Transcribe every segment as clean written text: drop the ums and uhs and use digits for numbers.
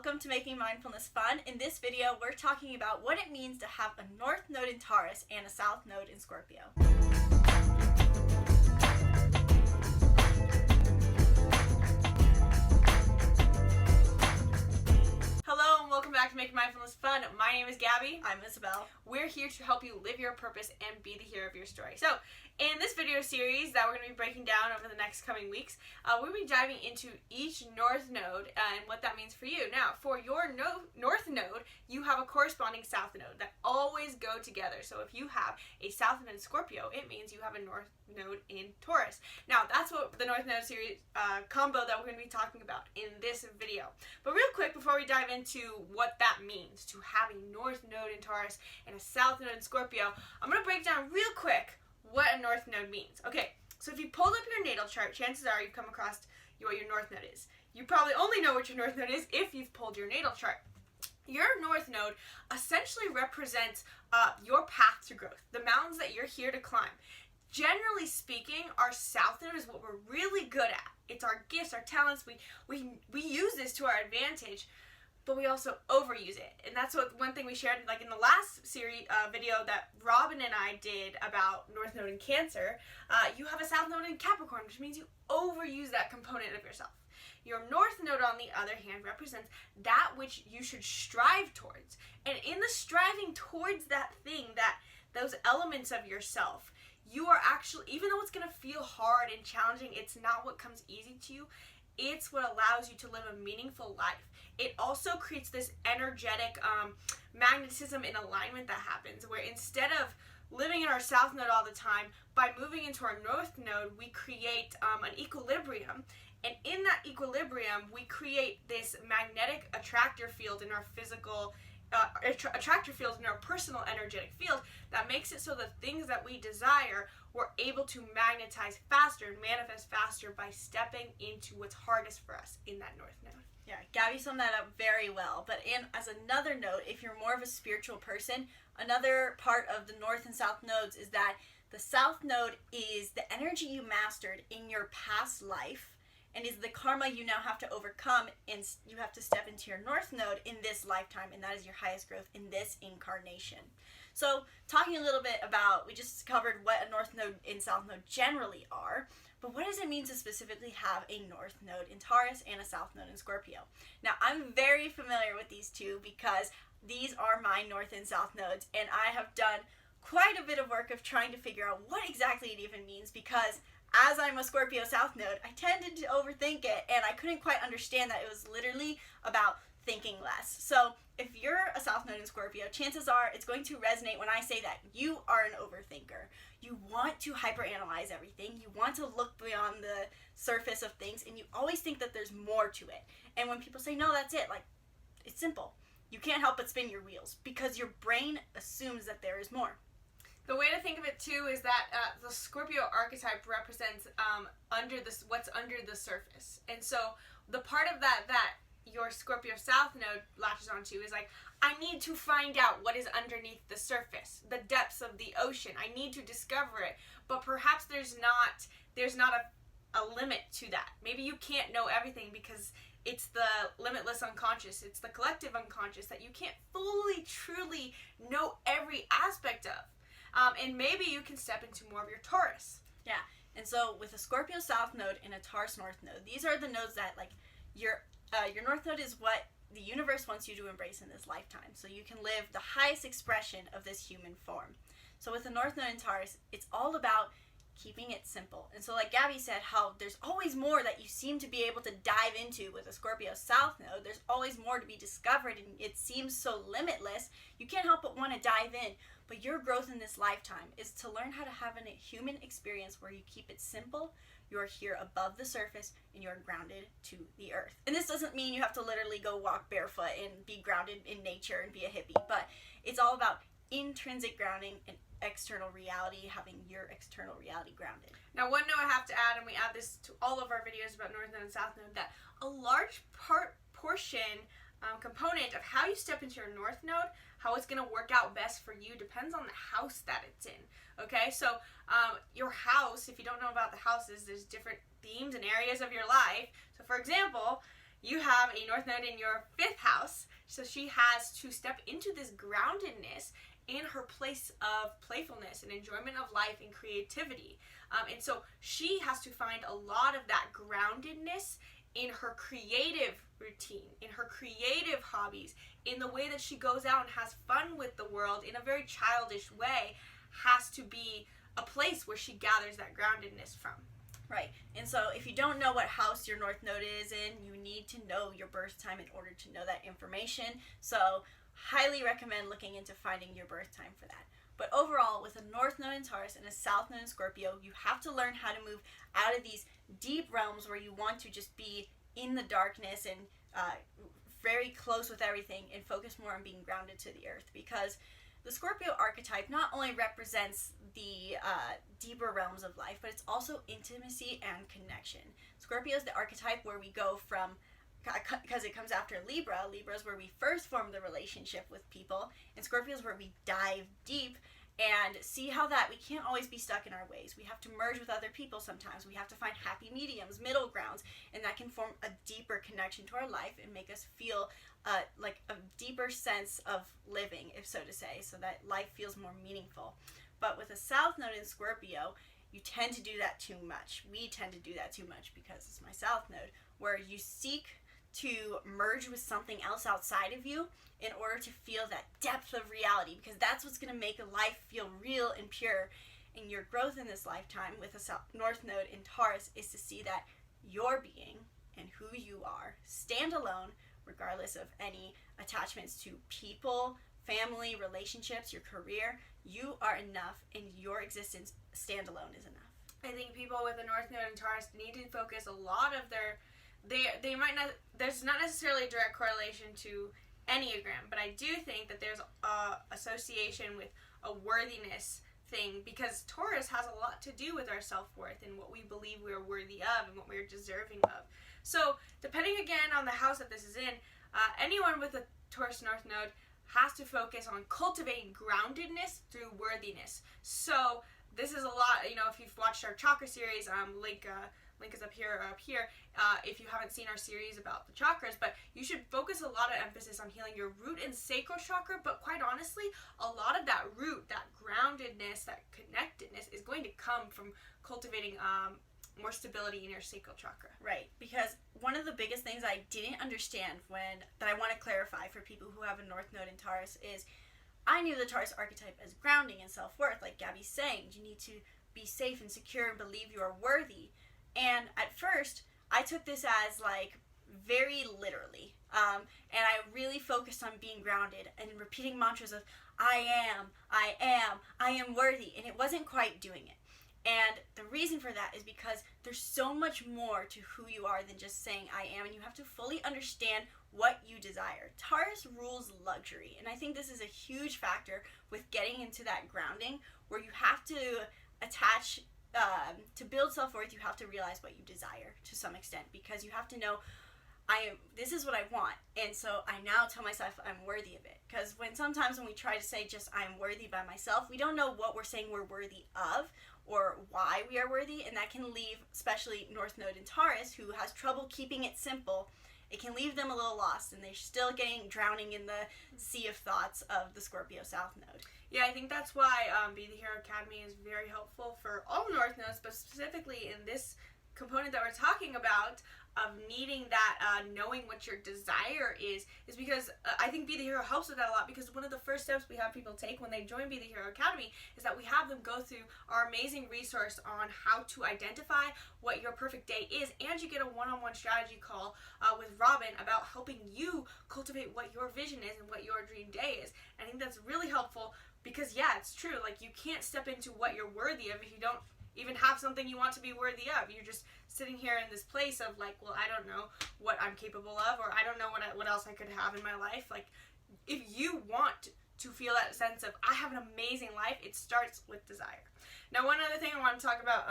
welcome to Making Mindfulness Fun. In this video, we're talking about what it means to have a North Node in Taurus and a South Node in Scorpio. Hello and welcome back to Making Mindfulness Fun. My name is Gabby. I'm Isabelle. We're here to help you live your purpose and be the hero of your story. So, in this video series that we're going to be breaking down over the next coming weeks, we'll be diving into each North Node and what that means for you. Now, for your North Node, you have a corresponding South Node that always go together. So if you have a South Node in Scorpio, it means you have a North Node in Taurus. Now, that's what the North Node series combo that we're going to be talking about in this video. But real quick, before we dive into what that means to have a North Node in Taurus and a South Node in Scorpio, I'm going to break down real quick what a North Node means. Okay, so if you pulled up your natal chart, chances are you've come across what your North Node is. You probably only know what your North Node is if you've pulled your natal chart. Your North Node essentially represents your path to growth, the mountains that you're here to climb. Generally speaking, our South Node is what we're really good at. It's our gifts, our talents. We use this to our advantage, but we also overuse it. And that's one thing we shared in the last series video that Robin and I did about North Node in Cancer. You have a South Node in Capricorn, which means you overuse that component of yourself. Your North Node, on the other hand, represents that which you should strive towards. And in the striving towards that thing, those elements of yourself, you are actually, even though it's going to feel hard and challenging, it's not what comes easy to you. It's what allows you to live a meaningful life. It also creates this energetic magnetism and alignment that happens, where instead of living in our South Node all the time, by moving into our North Node, we create an equilibrium. And in that equilibrium, we create this magnetic attractor field in our physical attractor field in our personal energetic field that makes it so the things that we desire, we're able to magnetize faster and manifest faster by stepping into what's hardest for us in that North Node. Yeah, Gabby summed that up very well. But as another note, if you're more of a spiritual person, another part of the North and South Nodes is that the South Node is the energy you mastered in your past life and is the karma you now have to overcome, and you have to step into your North Node in this lifetime, and that is your highest growth in this incarnation. So, talking a little bit about, we just covered what a North Node and South Node generally are, but what does it mean to specifically have a North Node in Taurus and a South Node in Scorpio? Now, I'm very familiar with these two because these are my North and South Nodes, and I have done quite a bit of work of trying to figure out what exactly it even means, because as I'm a Scorpio South Node, I tended to overthink it, and I couldn't quite understand that it was literally about thinking less. So if you're a South Node in Scorpio, chances are it's going to resonate when I say that you are an overthinker. You want to hyperanalyze everything. You want to look beyond the surface of things, and you always think that there's more to it. And when people say, no, that's it, it's simple. You can't help but spin your wheels because your brain assumes that there is more. The way to think of it too is that the Scorpio archetype represents what's under the surface, and so the part of that your Scorpio South Node latches onto is I need to find out what is underneath the surface, the depths of the ocean. I need to discover it, but perhaps there's not a limit to that. Maybe you can't know everything because it's the limitless unconscious, it's the collective unconscious that you can't fully, truly know every aspect of. And maybe you can step into more of your Taurus. Yeah, and so with a Scorpio South Node and a Taurus North Node, these are the nodes that your North Node is what the universe wants you to embrace in this lifetime, so you can live the highest expression of this human form. So with the North Node in Taurus, it's all about keeping it simple. And so like Gabby said, how there's always more that you seem to be able to dive into with a Scorpio South Node. There's always more to be discovered, and it seems so limitless. You can't help but want to dive in. But your growth in this lifetime is to learn how to have a human experience where you keep it simple, you're here above the surface, and you're grounded to the earth. And this doesn't mean you have to literally go walk barefoot and be grounded in nature and be a hippie, but it's all about intrinsic grounding and external reality, having your external reality grounded. Now, one note I have to add, and we add this to all of our videos about North Node and South Node, that a large component of how you step into your North Node, how it's going to work out best for you, depends on the house that it's in. Okay, so your house, if you don't know about the houses, there's different themes and areas of your life. So for example, you have a North Node in your 5th house, so she has to step into this groundedness in her place of playfulness and enjoyment of life and creativity. And so she has to find a lot of that groundedness in her creative routine, in her creative hobbies, in the way that she goes out and has fun with the world in a very childish way, has to be a place where she gathers that groundedness from. Right. And so if you don't know what house your North Node is in, you need to know your birth time in order to know that information. So highly recommend looking into finding your birth time for that. But overall, with a North Node in Taurus and a South Node in Scorpio, you have to learn how to move out of these deep realms where you want to just be in the darkness and very close with everything and focus more on being grounded to the earth. Because the Scorpio archetype not only represents the deeper realms of life, but it's also intimacy and connection. Scorpio is the archetype where we go from, because it comes after Libra. Libra is where we first form the relationship with people, and Scorpio is where we dive deep and see how that we can't always be stuck in our ways. We have to merge with other people sometimes. We have to find happy mediums, middle grounds, and that can form a deeper connection to our life and make us feel like a deeper sense of living, if so to say, so that life feels more meaningful. But with a South Node in Scorpio, you tend to do that too much. We tend to do that too much because it's my South Node, where you seek to merge with something else outside of you in order to feel that depth of reality, because that's what's going to make a life feel real and pure. And your growth in this lifetime with a North Node in Taurus is to see that your being and who you are stand alone, regardless of any attachments to people, family, relationships, your career. You are enough, and your existence standalone is enough. I think people with a North Node in Taurus need to focus a lot of their they might not, there's not necessarily a direct correlation to Enneagram, but I do think that there's a association with a worthiness thing, because Taurus has a lot to do with our self-worth and what we believe we're worthy of and what we're deserving of. So depending again on the house that this is in, anyone with a Taurus North Node has to focus on cultivating groundedness through worthiness. So this is a lot, you know, if you've watched our chakra series, link is up here or up here, if you haven't seen our series about the chakras, but you should focus a lot of emphasis on healing your root and sacral chakra. But quite honestly, a lot of that root, that groundedness, that connectedness is going to come from cultivating more stability in your sacral chakra. Right, because one of the biggest things I didn't understand that I want to clarify for people who have a North Node in Taurus is, I knew the Taurus archetype as grounding and self-worth, like Gabi's saying. You need to be safe and secure and believe you are worthy. And at first, I took this as like very literally. And I really focused on being grounded and repeating mantras of I am worthy. And it wasn't quite doing it. And the reason for that is because there's so much more to who you are than just saying I am, and you have to fully understand what you desire. Taurus rules luxury, and I think this is a huge factor with getting into that grounding, where you have to attach, to build self-worth, you have to realize what you desire to some extent, because you have to know, this is what I want, and so I now tell myself I'm worthy of it. Because sometimes when we try to say just I'm worthy by myself, we don't know what we're saying we're worthy of, or why we are worthy, and that can leave, especially North Node in Taurus, who has trouble keeping it simple, it can leave them a little lost, and they're still drowning in the sea of thoughts of the Scorpio South Node. Yeah, I think that's why Be the Hero Academy is very helpful for all North Nodes, but specifically in this component that we're talking about, of needing that, knowing what your desire is because I think Be the Hero helps with that a lot, because one of the first steps we have people take when they join Be the Hero Academy is that we have them go through our amazing resource on how to identify what your perfect day is, and you get a one-on-one strategy call with Robin about helping you cultivate what your vision is and what your dream day is. And I think that's really helpful, because yeah, it's true, like you can't step into what you're worthy of if you don't even have something you want to be worthy of. You're just sitting here in this place of like, well, I don't know what I'm capable of, or I don't know what else I could have in my life. Like, if you want to feel that sense of I have an amazing life, it starts with desire. Now, one other thing I want to talk about,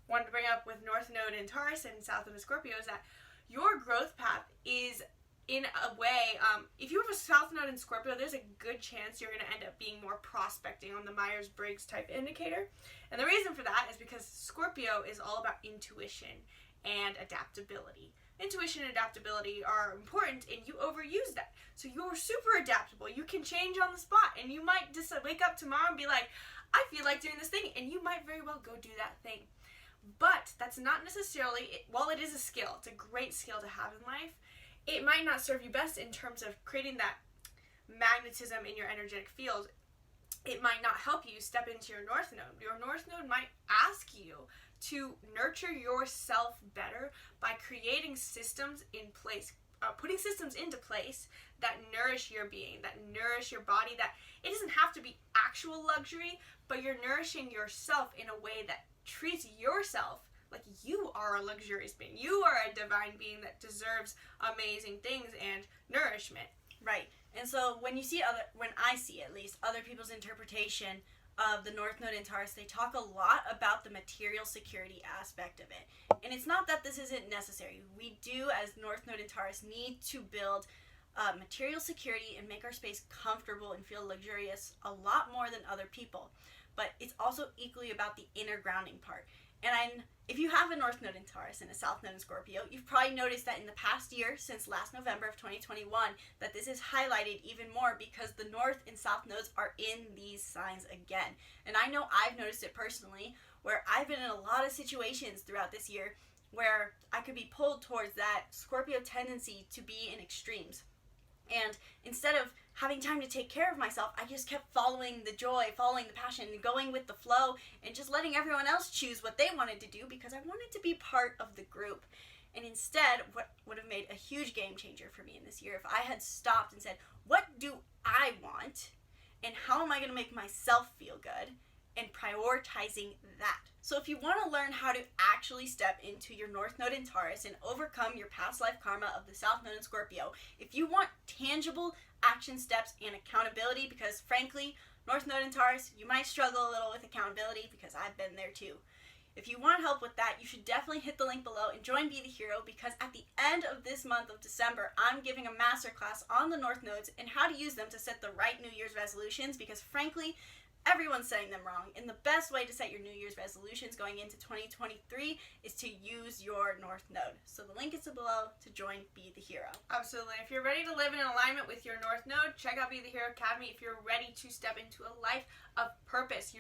wanted to bring up with North Node in Taurus and South Node in Scorpio, is that your growth path is, in a way, if you have a South Node in Scorpio, there's a good chance you're going to end up being more prospecting on the Myers-Briggs type indicator. And the reason for that is because Scorpio is all about intuition and adaptability. intuition and adaptability are important, and you overuse that. So you're super adaptable. You can change on the spot, and you might just wake up tomorrow and be like, I feel like doing this thing, and you might very well go do that thing. But that's not necessarily, while it is a skill, it's a great skill to have in life, it might not serve you best in terms of creating that magnetism in your energetic field. It might not help you step into your North Node. Your North Node might ask you to nurture yourself better by creating systems in place, putting systems into place that nourish your being, that nourish your body, that it doesn't have to be actual luxury, but you're nourishing yourself in a way that treats yourself like you are a luxurious being. You are a divine being that deserves amazing things and nourishment. Right. And so when I see at least other people's interpretation of the North Node in Taurus, they talk a lot about the material security aspect of it. And it's not that this isn't necessary. We do, as North Node in Taurus, need to build material security and make our space comfortable and feel luxurious a lot more than other people. But it's also equally about the inner grounding part. And if you have a North Node in Taurus and a South Node in Scorpio, you've probably noticed that in the past year, since last November of 2021, that this is highlighted even more because the North and South Nodes are in these signs again. And I know I've noticed it personally, where I've been in a lot of situations throughout this year where I could be pulled towards that Scorpio tendency to be in extremes. And instead of having time to take care of myself, I just kept following the joy, following the passion, and going with the flow, and just letting everyone else choose what they wanted to do because I wanted to be part of the group. And instead, what would have made a huge game changer for me in this year if I had stopped and said, what do I want? And how am I going to make myself feel good? And prioritizing that. So if you want to learn how to actually step into your North Node in Taurus and overcome your past life karma of the South Node in Scorpio, if you want tangible action steps and accountability, because frankly, North Node in Taurus, you might struggle a little with accountability because I've been there too. If you want help with that, you should definitely hit the link below and join Be the Hero, because at the end of this month of December, I'm giving a masterclass on the North Nodes and how to use them to set the right New Year's resolutions, because frankly, everyone's setting them wrong, and the best way to set your New Year's resolutions going into 2023 is to use your North Node. So the link is below to join Be the Hero. Absolutely. If you're ready to live in alignment with your North Node, check out Be the Hero Academy. If you're ready to step into a life of purpose,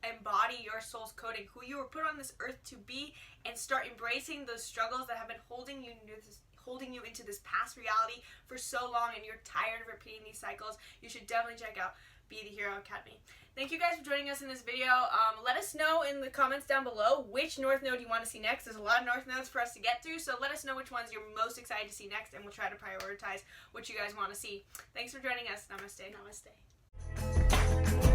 embody your soul's coding, who you were put on this earth to be, and start embracing those struggles that have been holding you into this past reality for so long, and you're tired of repeating these cycles, you should definitely check out Be the Hero Academy. Thank you guys for joining us in this video. Let us know in the comments down below which North Node you want to see next. There's a lot of North Nodes for us to get through, so let us know which ones you're most excited to see next, and we'll try to prioritize what you guys want to see. Thanks for joining us. Namaste. Namaste.